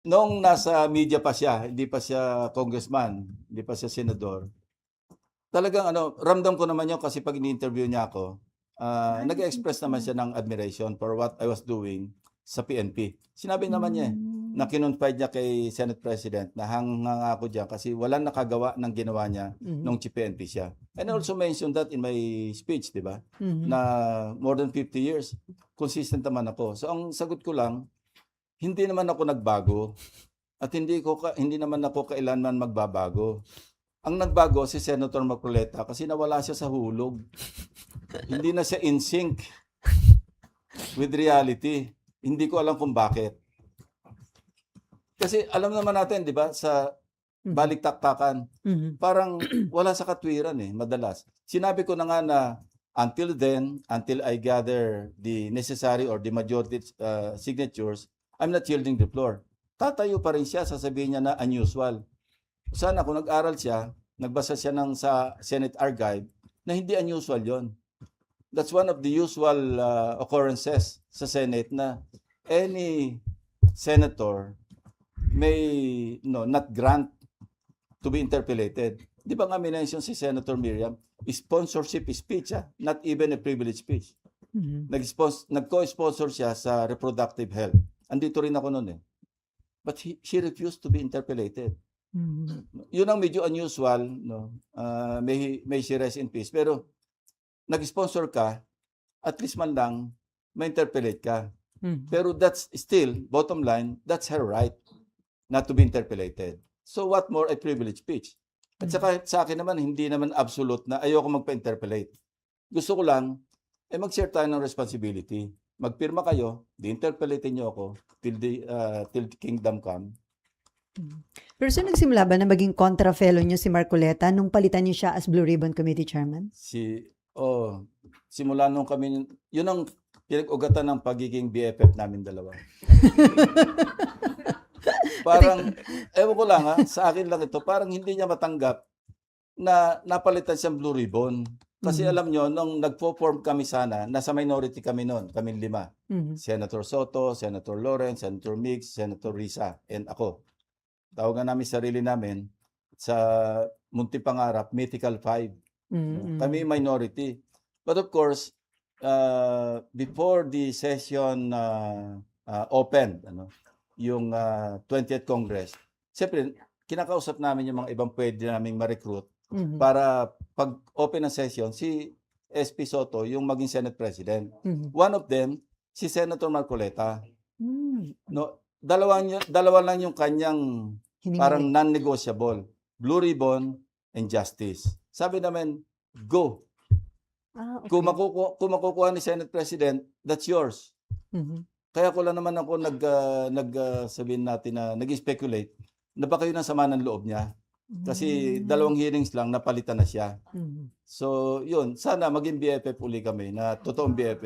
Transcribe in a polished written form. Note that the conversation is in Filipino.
Noong nasa media pa siya, hindi pa siya congressman, hindi pa siya senador, talagang ano, ramdam ko naman yun kasi pag ini-interview niya ako, nag-express naman siya ng admiration for what I was doing sa PNP. Sinabi naman niya na kinonfide niya kay Senate President na hangang ako diyan kasi walang nakagawa ng ginawa niya nung PNP siya. And I also mentioned that in my speech, di ba? Na more than 50 years, consistent naman ako. So ang sagot ko lang, hindi naman ako nagbago at hindi naman ako kailanman magbabago. Ang nagbago si Senator Marcoleta kasi nawala siya sa hulog. Hindi na siya in sync with reality. Hindi ko alam kung bakit. Kasi alam naman natin, di ba, sa balik-taktakan, parang wala sa katwiran madalas. Sinabi ko na nga na until then, until I gather the necessary or the majority signatures, I'm not yielding the floor. Tatayo pa rin siya, sasabihin niya na unusual. Sana kung nag-aral siya, nagbasa siya ng sa Senate Archive, na hindi unusual yon. That's one of the usual occurrences sa Senate na any senator may not grant to be interpellated. Di ba nga minention si Senator Miriam, sponsorship speech, not even a privilege speech. Nag-co-sponsor siya sa reproductive health. Andito rin ako noon But she refused to be interpellated. Yun ang medyo unusual, may she rest in peace. Pero nag-sponsor ka, at least man lang, ma-interpellate ka. Pero that's still, bottom line, that's her right not to be interpellated. So what more a privilege speech? At saka sa akin naman, hindi naman absolute na ayoko magpa-interpellate. Gusto ko lang, mag-share tayo ng responsibility. Magpirma kayo, di-interpellatein niyo ako till the kingdom come. Pero so nagsimula ba na maging contra-fellow niyo si Marcoleta nung palitan niyo siya as Blue Ribbon Committee Chairman? Simula nung kami, yun ang pinag-ugatan ng pagiging BFF namin dalawa. Parang, ewan ko lang sa akin lang ito, parang hindi niya matanggap na napalitan siyang Blue Ribbon. Kasi alam nyo, nung nagpo-form kami sana, nasa minority kami noon, kami 5. Senator Soto, Senator Lawrence, Senator Mix, Senator Risa, and ako. Tawagan namin sarili namin sa Munti Pangarap, Mythical 5. Kami minority. But of course, before the session opened, yung 20th Congress, siyempre, kinakausap namin yung mga ibang pwede naming ma-recruit para pag open ng session, si SP Soto yung maging Senate President. One of them, si Senator Marcoleta. Dalawa lang yung kanyang parang non-negotiable. Blue Ribbon and Justice. Sabi namin, go. Okay. Kung makukuha ni Senate President, that's yours. Kaya ko lang naman ako sabihin natin na nag-speculate na baka yun ang sama ng loob niya. Kasi 2 hearings lang, napalitan na siya. So, yun. Sana maging BFF uli kami na totoong BFF.